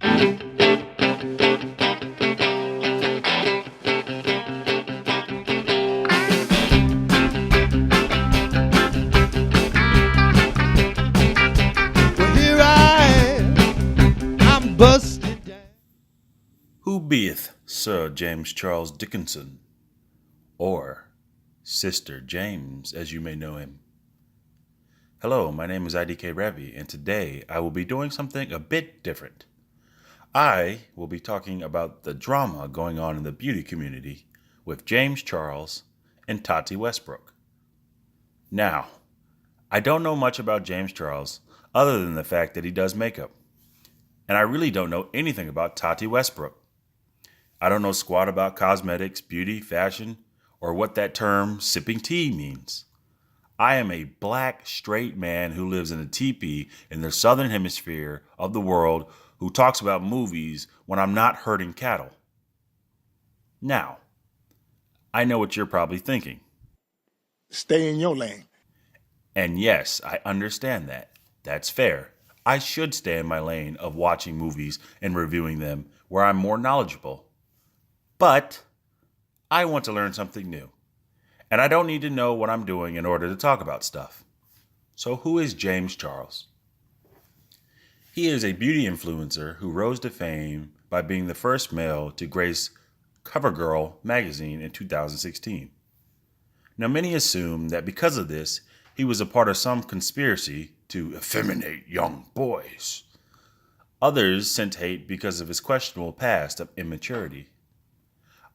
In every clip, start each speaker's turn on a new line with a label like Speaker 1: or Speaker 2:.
Speaker 1: Well, here I am, I'm busted down.
Speaker 2: Who beeth Sir James Charles Dickinson, or Sister James, as you may know him? Hello, my name is IDK Ravi, and today I will be doing something a bit different. I will be talking about the drama going on in the beauty community with James Charles and Tati Westbrook. Now, I don't know much about James Charles other than the fact that he does makeup, and I really don't know anything about Tati Westbrook. I don't know squat about cosmetics, beauty, fashion, or what that term sipping tea means. I am a black, straight man who lives in a teepee in the southern hemisphere of the world who talks about movies when I'm not herding cattle. Now, I know what you're probably thinking.
Speaker 3: Stay in your lane.
Speaker 2: And yes, I understand that. That's fair. I should stay in my lane of watching movies and reviewing them where I'm more knowledgeable. But I want to learn something new. And I don't need to know what I'm doing in order to talk about stuff. So who is James Charles? He is a beauty influencer who rose to fame by being the first male to grace CoverGirl magazine in 2016. Now, many assume that because of this, he was a part of some conspiracy to effeminate young boys. Others sent hate because of his questionable past of immaturity.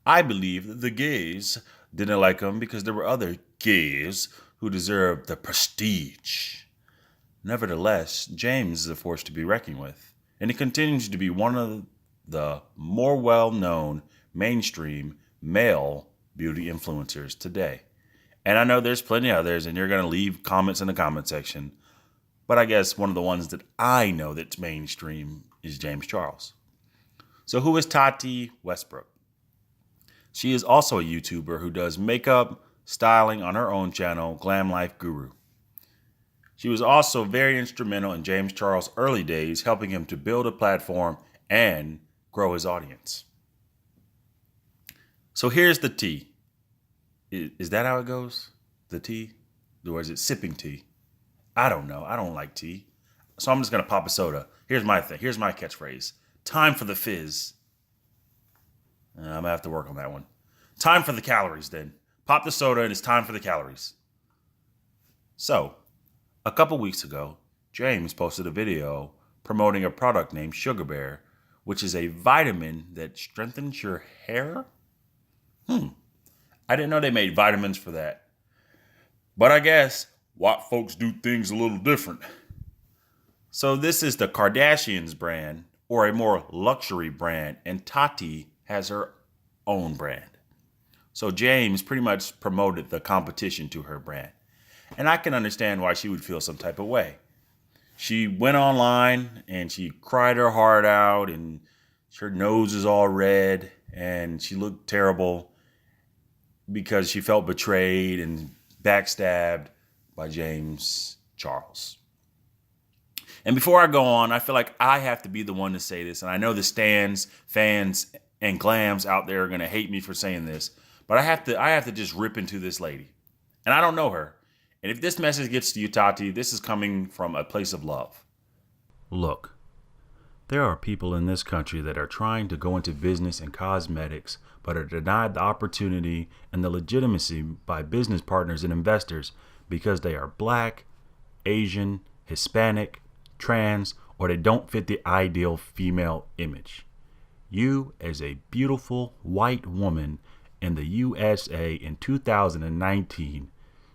Speaker 2: I believe that the gays didn't like him because there were other gays who deserved the prestige. Nevertheless, James is a force to be reckoned with, and he continues to be one of the more well-known mainstream male beauty influencers today. And I know there's plenty others, and you're going to leave comments in the comment section, but I guess one of the ones that I know that's mainstream is James Charles. So who is Tati Westbrook? She is also a YouTuber who does makeup, styling on her own channel, Glam Life Guru. She was also very instrumental in James Charles' early days, helping him to build a platform and grow his audience. So here's the tea. Is that how it goes? The tea? Or is it sipping tea? I don't know. I don't like tea. So I'm just going to pop a soda. Here's my thing. Here's my catchphrase. Time for the fizz. I'm going to have to work on that one. Time for the calories then. Pop the soda and it's time for the calories. So, a couple weeks ago, James posted a video promoting a product named Sugar Bear, which is a vitamin that strengthens your hair. I didn't know they made vitamins for that. But I guess white folks do things a little different. So this is the Kardashians brand, or a more luxury brand, and Tati has her own brand. So James pretty much promoted the competition to her brand. And I can understand why she would feel some type of way. She went online and she cried her heart out, and her nose is all red and she looked terrible because she felt betrayed and backstabbed by James Charles. And before I go on, I feel like I have to be the one to say this. And I know the stands, fans, and glams out there are going to hate me for saying this, but I have to just rip into this lady. And I don't know her. And if this message gets to you, Tati, this is coming from a place of love. Look, there are people in this country that are trying to go into business and cosmetics, but are denied the opportunity and the legitimacy by business partners and investors because they are black, Asian, Hispanic, trans, or they don't fit the ideal female image. You, as a beautiful white woman in the USA in 2019,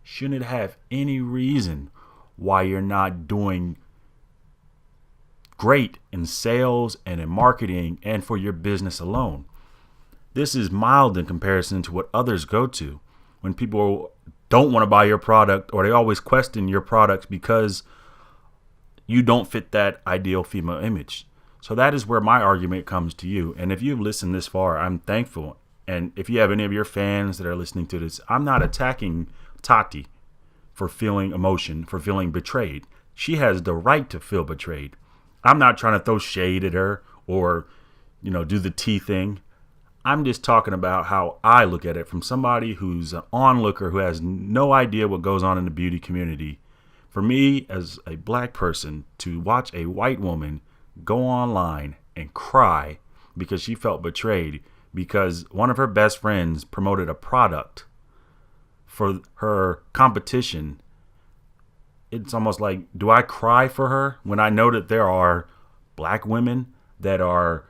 Speaker 2: shouldn't have any reason why you're not doing great in sales and in marketing and for your business alone. This is mild in comparison to what others go to when people don't want to buy your product, or they always question your products because you don't fit that ideal female image. So that is where my argument comes to you. And if you've listened this far, I'm thankful. And if you have any of your fans that are listening to this, I'm not attacking Tati for feeling emotion, for feeling betrayed. She has the right to feel betrayed. I'm not trying to throw shade at her or, do the tea thing. I'm just talking about how I look at it from somebody who's an onlooker who has no idea what goes on in the beauty community. For me, as a black person, to watch a white woman go online and cry because she felt betrayed because one of her best friends promoted a product for her competition, it's almost like, do I cry for her when I know that there are black women that are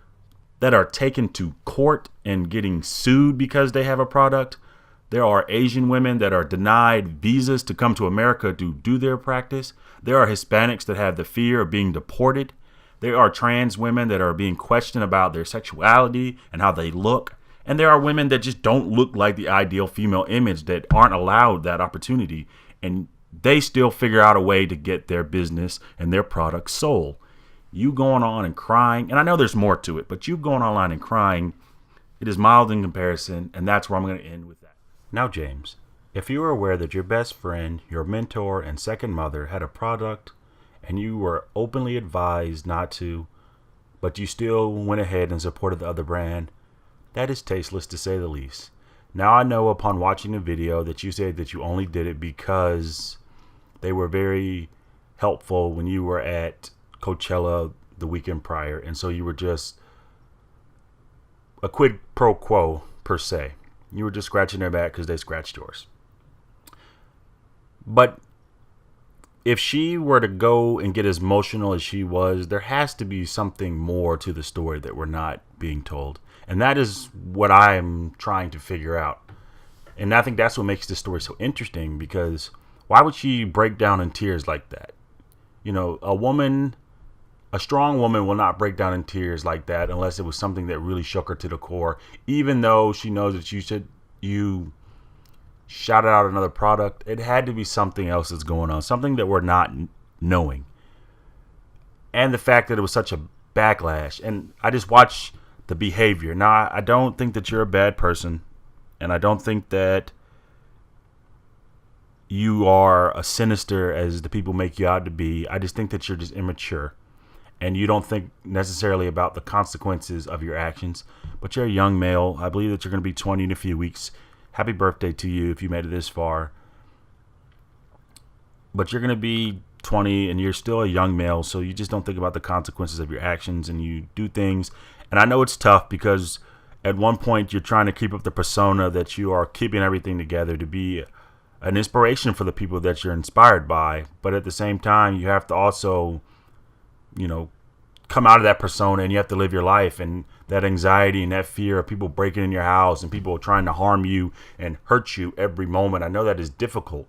Speaker 2: taken to court and getting sued because they have a product? There are Asian women that are denied visas to come to America to do their practice. There are Hispanics that have the fear of being deported. There are trans women that are being questioned about their sexuality and how they look. And there are women that just don't look like the ideal female image that aren't allowed that opportunity. And they still figure out a way to get their business and their products sold. You going on and crying, and I know there's more to it, but you going online and crying, it is mild in comparison, and that's where I'm going to end with that. Now, James, if you were aware that your best friend, your mentor, and second mother had a product, and you were openly advised not to, but you still went ahead and supported the other brand, that is tasteless to say the least. Now, I know upon watching the video that you said that you only did it because they were very helpful when you were at Coachella the weekend prior, and so you were just a quid pro quo per se. You were just scratching their back because they scratched yours. But if she were to go and get as emotional as she was, there has to be something more to the story that we're not being told, and that is what I am trying to figure out. And I think that's what makes this story so interesting, because why would she break down in tears like that? A strong woman will not break down in tears like that unless it was something that really shook her to the core, even though she knows that you shouted out another product. It had to be something else that's going on, something that we're not knowing. And the fact that it was such a backlash. And I just watched the behavior. Now, I don't think that you're a bad person, and I don't think that you are as sinister as the people make you out to be. I just think that you're just immature. And you don't think necessarily about the consequences of your actions. But you're a young male. I believe that you're going to be 20 in a few weeks. Happy birthday to you if you made it this far. But you're going to be 20 and you're still a young male. So you just don't think about the consequences of your actions, and you do things. And I know it's tough because at one point you're trying to keep up the persona that you are keeping everything together to be an inspiration for the people that you're inspired by. But at the same time, you have to also come out of that persona, and you have to live your life, and that anxiety and that fear of people breaking in your house and people trying to harm you and hurt you every moment. I know that is difficult.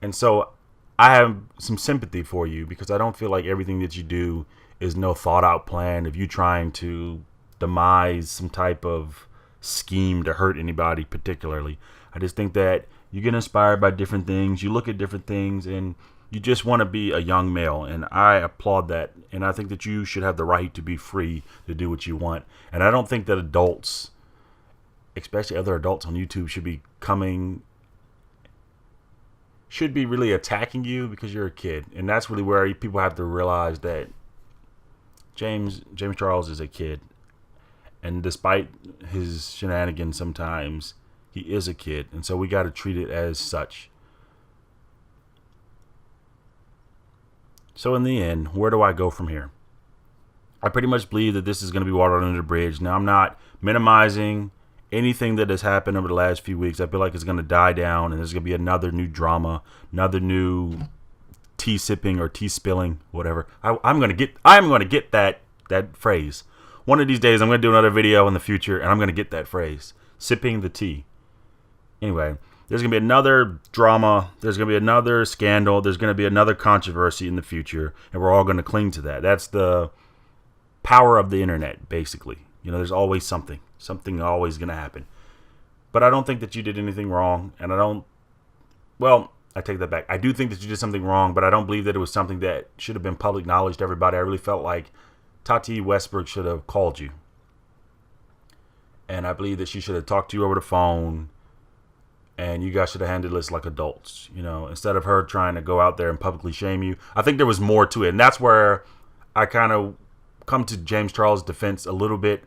Speaker 2: And so I have some sympathy for you, because I don't feel like everything that you do is no thought out plan of you trying to demise some type of scheme to hurt anybody particularly. I just think that you get inspired by different things. You look at different things, and you just want to be a young male, and I applaud that. And I think that you should have the right to be free to do what you want. And I don't think that adults, especially other adults on YouTube, should be really attacking you because you're a kid. And that's really where people have to realize that James Charles is a kid. And despite his shenanigans sometimes, he is a kid. And so we got to treat it as such. So in the end, where do I go from here? I pretty much believe that this is going to be water under the bridge. Now, I'm not minimizing anything that has happened over the last few weeks. I feel like it's going to die down, and there's going to be another new drama, another new tea sipping or tea spilling, whatever. I'm going to get that phrase. One of these days, I'm going to do another video in the future, and I'm going to get that phrase, sipping the tea. Anyway, there's going to be another drama. There's going to be another scandal. There's going to be another controversy in the future, and we're all going to cling to that. That's the power of the internet, basically. There's always something always going to happen. But I don't think that you did anything wrong, and I take that back. I do think that you did something wrong, but I don't believe that it was something that should have been public knowledge to everybody. I really felt like Tati Westbrook should have called you, and I believe that she should have talked to you over the phone. And you guys should have handled this like adults, instead of her trying to go out there and publicly shame you. I think there was more to it. And that's where I kind of come to James Charles' defense a little bit,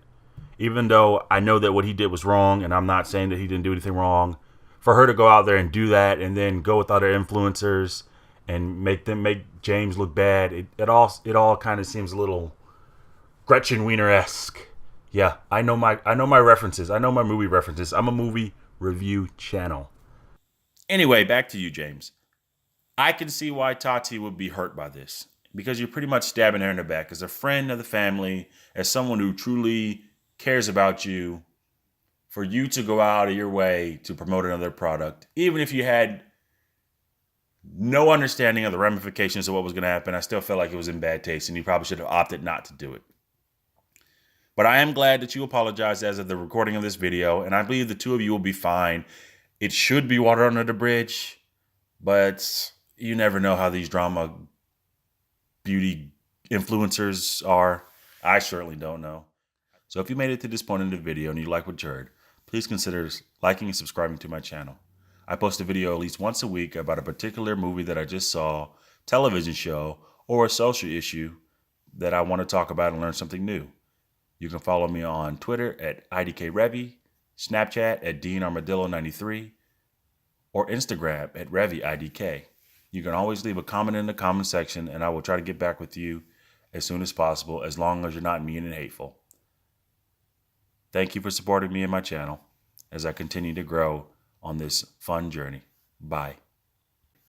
Speaker 2: even though I know that what he did was wrong, and I'm not saying that he didn't do anything wrong. For her to go out there and do that, and then go with other influencers and make James look bad, it all kind of seems a little Gretchen Wiener-esque. Yeah, I know my references. I know my movie references. I'm a movie review channel. Anyway, back to you, James. I can see why Tati would be hurt by this, because you're pretty much stabbing her in the back as a friend of the family, as someone who truly cares about you, for you to go out of your way to promote another product, even if you had no understanding of the ramifications of what was going to happen. I still felt like it was in bad taste, and you probably should have opted not to do it. But I am glad that you apologized as of the recording of this video, and I believe the two of you will be fine. It should be water under the bridge, but you never know how these drama beauty influencers are. I certainly don't know. So if you made it to this point in the video and you like what you heard, please consider liking and subscribing to my channel. I post a video at least once a week about a particular movie that I just saw, television show, or a social issue that I want to talk about and learn something new. You can follow me on Twitter at IDKRevy, Snapchat at DeanArmadillo93, or Instagram at RevyIDK. You can always leave a comment in the comment section, and I will try to get back with you as soon as possible, as long as you're not mean and hateful. Thank you for supporting me and my channel as I continue to grow on this fun journey. Bye.